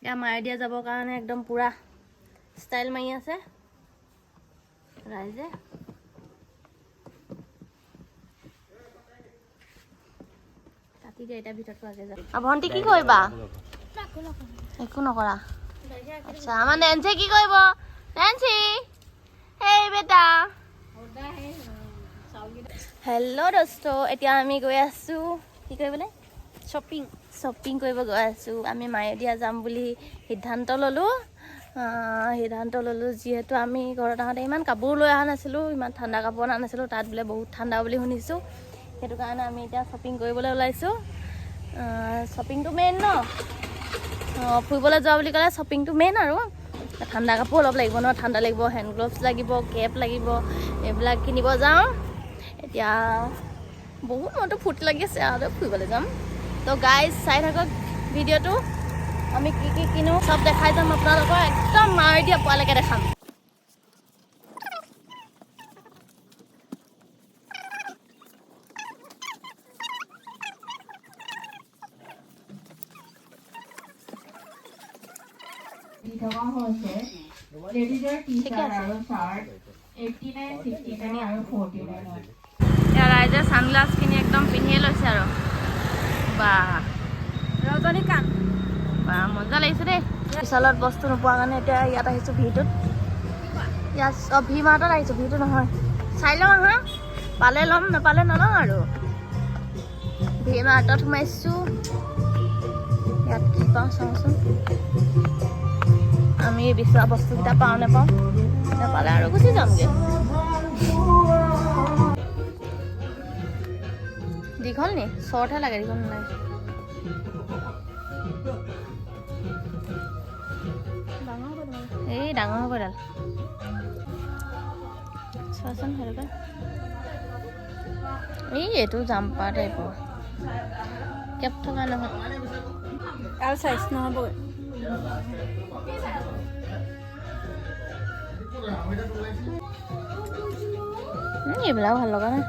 এতিয়া মায়দিয়া যাবৰ কাৰণে একদম পুৰা ষ্টাইল মাৰি আছে ৰাইজে। কাটি দিয়া এতিয়া ভিতৰত আগে যাম। ভণ্টি কি কৰিবা? একো নকৰা। আচ্ছা আমাৰ নেন্সি কি কৰিব? নেন্সি হেই বেটা। হেল্ল' দোস্ত, এতিয়া আমি গৈ আছো কি কৰিবলৈ? শ্বপিং কৰিব গৈ আছো। আমি মায়দিয়া যাম বুলি সিদ্ধান্ত ল'লো। যিহেতু আমি ঘৰত আহোঁতে ইমান কাপোৰ লৈ অহা নাছিলোঁ, ইমান ঠাণ্ডা কাপোৰ অনা নাছিলোঁ। তাত বোলে বহুত ঠাণ্ডা বুলি শুনিছোঁ। সেইটো কাৰণে আমি এতিয়া শ্বপিং কৰিবলৈ ওলাইছোঁ। শ্বপিংটো মেইন ন, ফুৰিবলৈ যোৱা বুলি ক'লে শ্বপিংটো মেইন আৰু ঠাণ্ডা কাপোৰ অলপ লাগিব ন, ঠাণ্ডা লাগিব, হেণ্ড গ্ল'ভছ লাগিব, কেপ লাগিব, এইবিলাক কিনিব যাওঁ। এতিয়া বহুত মনটো ফূৰ্তি লাগি আছে আৰু ফুৰিবলৈ যাম। তো গাইজ চাই থাকক ভিডিঅ'টো, আমি কি কি কিনো চব দেখাই যাম আপোনালোকৰ, একদম মায়দিয়া পোৱালৈকে দেখাম। ৰাইজে ছানগ্লাছ কিনি একদম পিন্ধিয়ে লৈছে আৰু বা ৰজনীকান্ত বা মজা লাগিছে দেই। বিশালত বস্তু নোপোৱা কাৰণে এতিয়া ইয়াত আহিছোঁ ভিটোত। ইয়াত ভি মাৰ্টত আহিছোঁ, ভিটো নহয়। চাই লওঁ আহা, পালে ল'ম, নাপালে নলওঁ আৰু। ভি মাৰ্টত সোমাইছোঁ। ইয়াত কি পাওঁ চাওঁচোন। আমি বিচৰা বস্তুকেইটা পাওঁ নাপাওঁ, নাপালে আৰু গুচি যামগৈ। দীঘল নি? শ্বৰ্টহে লাগে, দীঘল নালাগে। এই ডাঙৰ হ'ব এডাল। চোৱাচোন সেইটোকে। এইটো জাম্পাৰ টাইপৰ কেপ থকা নহয় আৰু চাইজ নহ'বগৈ। এইবিলাক ভাল লগা নাই।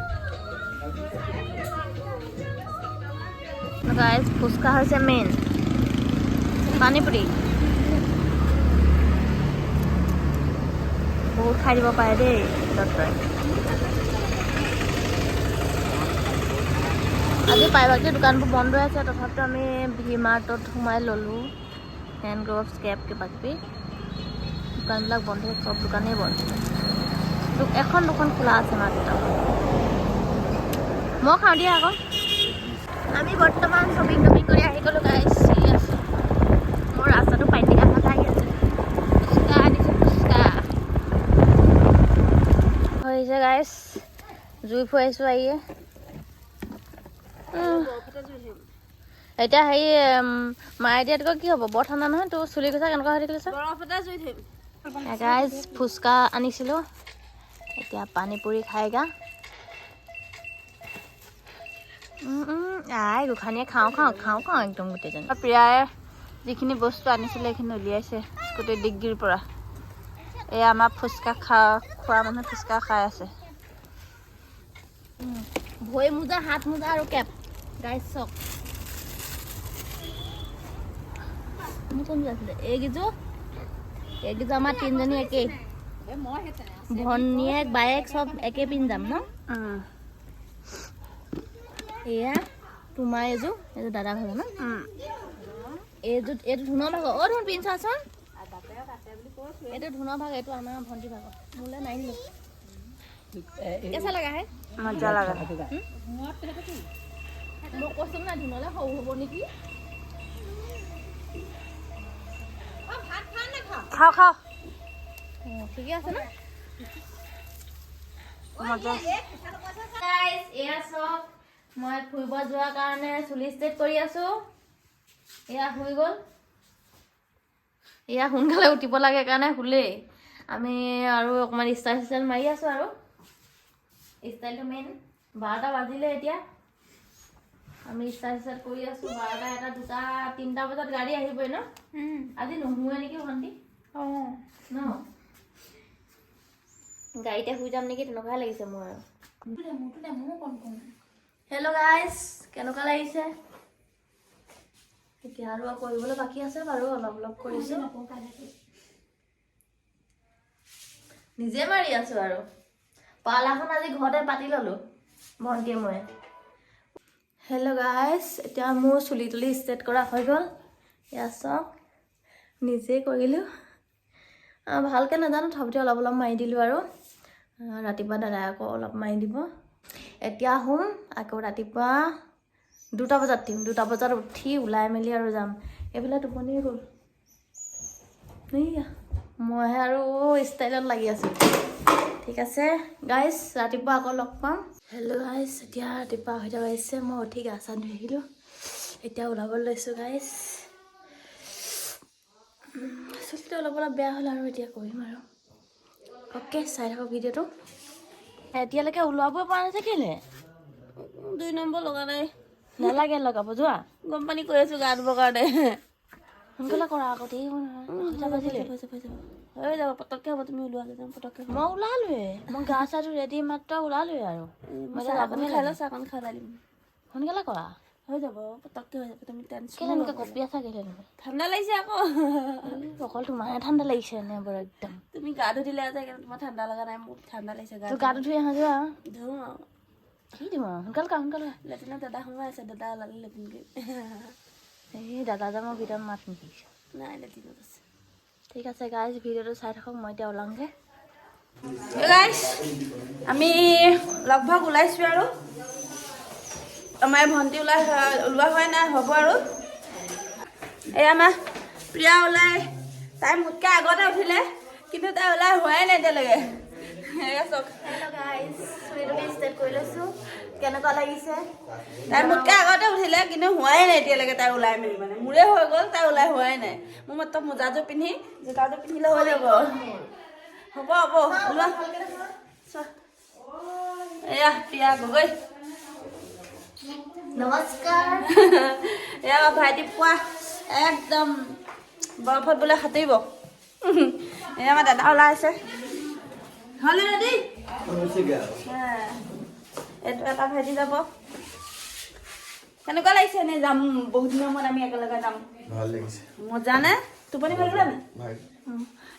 গাইজ ফুচকা হৈছে মেইন, পানীপুৰি বহুত খাই দিব পাৰে দেই ডক্টৰে। আজি প্ৰায়ভাগে দোকানবোৰ বন্ধ হৈ আছে, তথাপিতো আমি ভি মাৰ্টত সোমাই ল'লোঁ হেণ্ড গ্ল'ভছ, কেপ, কিবা কিবি। দোকানবিলাক বন্ধ, চব দোকানেই বন্ধ। এখন দুখন খোলা আছে মাত্ৰ। মই খাওঁ দিয়া আকৌ। আমি বৰ্তমান শ্বপিং কৰি আহি গ'লোঁ গাইজ। মোৰ ৰাস্তাটো পাইটিকা ভাষা আহি আছে। ফুচকা আনিছোঁ, ফুচকা হৈছে গাইজ। জুই ফুৱাইছোঁ আহিয়ে। এতিয়া হেৰি মায়দিয়াতকৈ কি হ'ব, বৰ ঠাণ্ডা নহয়। তোৰ চুলি কৈছা কেনেকুৱা হৈ থাকিলে চাৰ? গাইজ ফুচকা আনিছিলোঁ, এতিয়া পানীপুৰি খাইগা। গোসানীয়ে খাওঁ একদম গোটেইজনী। প্ৰিয়াই যিখিনি বস্তু আনিছিলে সেইখিনি উলিয়াইছে গোটেই ডিগ্গিৰ পৰা। এয়া আমাৰ ফুচকা খোৱা মানুহে ফুচকা খাই আছে। ভৰি মোজা, হাত মোজা আৰু কেপ গাইজ চক। এইকেইযোৰ আমাৰ তিনিজনী একেই, ভনীয়েক বায়েক চব একে পিন্ধি যাম ন। এয়া তোমাৰ এইযোৰ দাদা ভাগৰ ন। এইটো ধুনৰ ভাগৰ। অ' ধুন পিন্ধ চাচোন, এইটো ধুনৰ ভাগ, এইটো আমাৰ ভণ্টি ভাগৰ। মোলৈ নাইনিলো। কেঁচা লগা হে, মজা লগা। মই কৈছো না ধুনলে সৰু হ'ব নেকি। খাওঁ ঠিকে আছে ন। এয়া চব মই ফুৰিব যোৱাৰ কাৰণে চুলি ষ্ট্ৰেট কৰি আছো। এয়া শুই গ'ল, এয়া সোনকালে উঠিব লাগে কাৰণে শুলেই। আমি আৰু অকণমান ষ্টাইল মাৰি আছো আৰু ষ্টাইলটো মেইন। 12টা বাজিলে এতিয়া, আমি ষ্টাইল কৰি আছো। 12টা, 1টা, 2টা, 3টা বজাত গাড়ী আহিবই ন। আজি নুশুৱে নেকি ভণ্টি? ন গাড়ীতে শুই যাম নেকি, তেনেকুৱাই লাগিছে মোৰ আৰু। হেল্ল' গাইজ, কেনেকুৱা লাগিছে? এতিয়া আৰু কৰিবলৈ বাকী আছে বাৰু, অলপ অলপ কৰিছোঁ, নিজে মাৰি আছোঁ আৰু। পাৰ্লাৰখন আজি ঘৰতে পাতি ল'লোঁ ভণ্টিয়ে মই। হেল্ল' গাইজ, এতিয়া মোৰ চুলি তুলি ষ্ট্ৰেট কৰা হৈ গ'ল। এয়া চাওক, নিজেই কৰিলোঁ। ভালকৈ নাজানো, তথাপিতো অলপ অলপ মাৰি দিলোঁ আৰু। ৰাতিপুৱা দাদাই আকৌ অলপ মাৰি দিব। এতিয়া শুম, আকৌ ৰাতিপুৱা 2টা বজাত উঠিম। 2টা বজাত উঠি ওলাই মেলি আৰু যাম। এইফালে টোপনিয়ে গ'ল। এইয়া মইহে আৰু ষ্টাইলত লাগি আছোঁ। ঠিক আছে গাইজ, ৰাতিপুৱা আকৌ লগ পাম। হেল্ল' গাইজ, এতিয়া ৰাতিপুৱা 8টা বাজিছে। মই উঠি গা চা ধুই আহিলোঁ। এতিয়া ওলাব লৈছোঁ গাইজ। চুলিটো অলপ অলপ বেয়া হ'ল আৰু এতিয়া কৰিম আৰু। অ'কে, চাই থাকক ভিডিঅ'টো। এতিয়ালৈকে ওলাবই পৰা নাই যে কেলে? 2 নম্বৰ লগা নাই। নালাগে লগাব, যোৱা। গৰম পানী কৰি আছোঁ গা ধুবৰ কাৰণে। সোনকালে কৰা আকৌ, দেৰি হ'ব নহয়। হৈ যাব, পটককৈ হ'ব। তুমি ওলোৱালৈ যাম পটককৈ। মই ওলালোৱে, মই গা চা ধুই ৰেডি মাত্ৰ ওলালোৱে আৰু। মই চাহকণ খাই লওঁ, চাহকণ খাই ওলাই দিম। সোনকালে কৰা, হৈ যাব, পটককৈ হৈ যাব। তুমি টেনশ্যন এনেকৈ কপি আছা কেলে? ঠাণ্ডা লাগিছে আকৌ। অকল তোমাৰহে ঠাণ্ডা লাগিছে নে বাৰু একদম? তুমি গা ধুই দিলে যে তোমাৰ ঠাণ্ডা লগা নাই, মোৰ ঠাণ্ডা লাগিছে। গাটো ধুই আহা, যোৱা। ধুওঁ আৰু কি দিম আৰু, সোনকালে কৰা, সোনকালে। লেট্ৰিনত দাদা সোমাই আছে, দাদা ওলালে লেট্ৰিনকৈ। এই দাদা যে মই ভিতৰত মাত নিদিছোঁ। নাই, লেট্ৰিনত আছে। ঠিক আছে গাইজ, ভিডিঅ'টো চাই থাকক। মই এতিয়া ওলাওঁগৈ। গাইজ, আমি লগভগ ওলাইছোঁ আৰু। আমাৰ ভণ্টি ওলোৱা হোৱাই নাই, হ'ব আৰু। এই আমাৰ প্ৰিয়া ওলাই, তাই মোতকৈ আগতে উঠিলে, কিন্তু তাই ওলাই হোৱাই নাই এতিয়ালৈকে। হেল্ল' গাইজ, চুলিটো ষ্টেট কৰি লৈছোঁ। কেনেকুৱা লাগিছে? তাই মোতকৈ আগতে উঠিলে, কিন্তু হোৱাই নাই এতিয়ালৈকে তাই ওলাই মেলি। মানে মোৰে হৈ গ'ল, তাই ওলাই হোৱাই নাই। মোৰ মাত্ৰ মোজাযোৰ পিন্ধি, জোতাযোৰ পিন্ধিলে হৈ যাব। হ'ব হ'ব, ওলোৱা। এয়া প্ৰিয়া গগৈ, নমস্কাৰ। এয়া ভাইটি পোৱা, একদম বৰফত বোলে সাঁতুৰিব। এয়া আমাৰ দাদা ওলাই আছে। হ'লে ৰেডি? এইটো এটা ভাইটি যাব। কেনেকুৱা লাগিছে এনেই যাম? বহুত দিনৰ মূৰত আমি একেলগে যাম। ভাল লাগিছে। মজা নে? টোপনি ভাগিলে নে?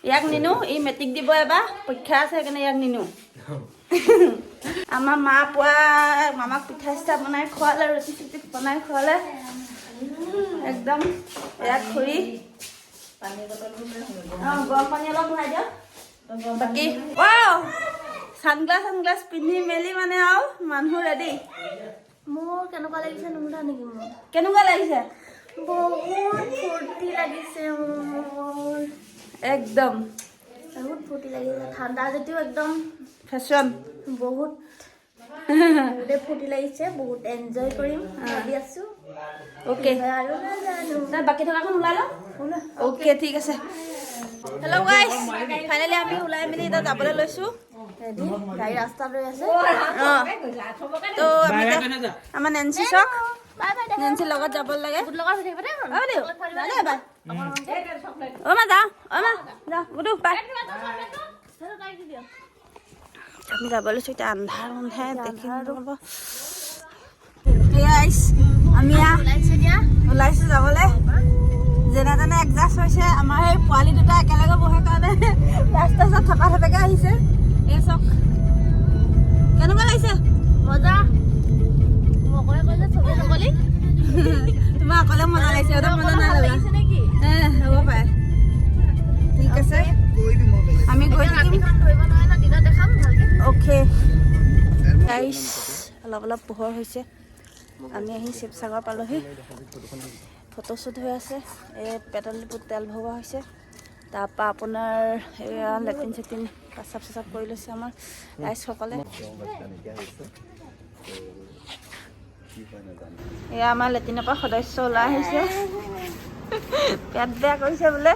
ইয়াক নিনো, ই মেট্ৰিক দিব এবাৰ, পৰীক্ষা আছে, সেইকাৰণে ইয়াক নিনো। আমাৰ মা পোৱা মামাক পিঠা চিঠা বনাই খোৱালে, ৰুটি চুটি বনাই খোৱালে একদম। ইয়াক খুৰী গৰম পানী অলপ ভৰাই দিয়ক। বাকী চানগ্লাছ পিন্ধি মেলি মানে আৰু মানুহ ৰেডি। মোৰ কেনেকুৱা লাগিছে নুসুধা নেকি? মোৰ কেনেকুৱা লাগিছে? বহুত ফূৰ্তি লাগিছে মোৰ, একদম বহুত ফূৰ্তি লাগিছে। ঠাণ্ডা যদিও একদম ফেশ্বন বহুত বহুতে ফূৰ্তি লাগিছে, বহুত এনজয় কৰিম ভাবি আছোঁ। অ'কে, আৰু নাজানো, বাকী থকাখন ওলাই লওঁ। অ'কে, ঠিক আছে। হেল্ল' গাইজ, ফাইনেলি আমি ওলাই মেলি এতিয়া যাবলৈ লৈছোঁ। ৰেডি, গাড়ী ৰাস্তাত ৰৈ আছে। তো আমাৰ নেন্সি চক, নেন্সিৰ লগত যাব লাগে। অ' মা যাওঁ, যাওঁ গুডু বাই। আমি যাব লৈছোঁ এতিয়া, আন্ধাৰ দেখি নহ'ব। আমি ওলাইছোঁ যাবলৈ। যেনে তেনে এডজাষ্ট হৈছে। আমাৰ সেই পোৱালি দুটা একেলগে বহাৰ কাৰণে ৰাস্তা চাস্তা থকা থকাকৈ আহিছে। এই চক কেনেকুৱা লাগিছে? মজা। অকলে কৈছে চবেই নকলি। তোমাৰ অকলে মজা লাগিছে, মজা লাগিছে নেকি? হ'ব পাৰে। ঠিক আছে, আমি গৈ থাকিম। অ'কে গাইজ, অলপ অলপ পোহৰ হৈছে। আমি আহি শিৱসাগৰ পালোহি। ফটোশ্বুট হৈ আছে। এই পেট্ৰল ডিপুত তেল ভৰোৱা হৈছে। তাৰপৰা আপোনাৰ এয়া লেট্ৰিন চেট্ৰিন পেচাব চেচাব কৰি লৈছে আমাৰ ৰাইজসকলে। এয়া আমাৰ লেট্ৰিনৰ পৰা সদস্য ওলাই আহিছে। পেট বেয়া কৰিছে বোলে।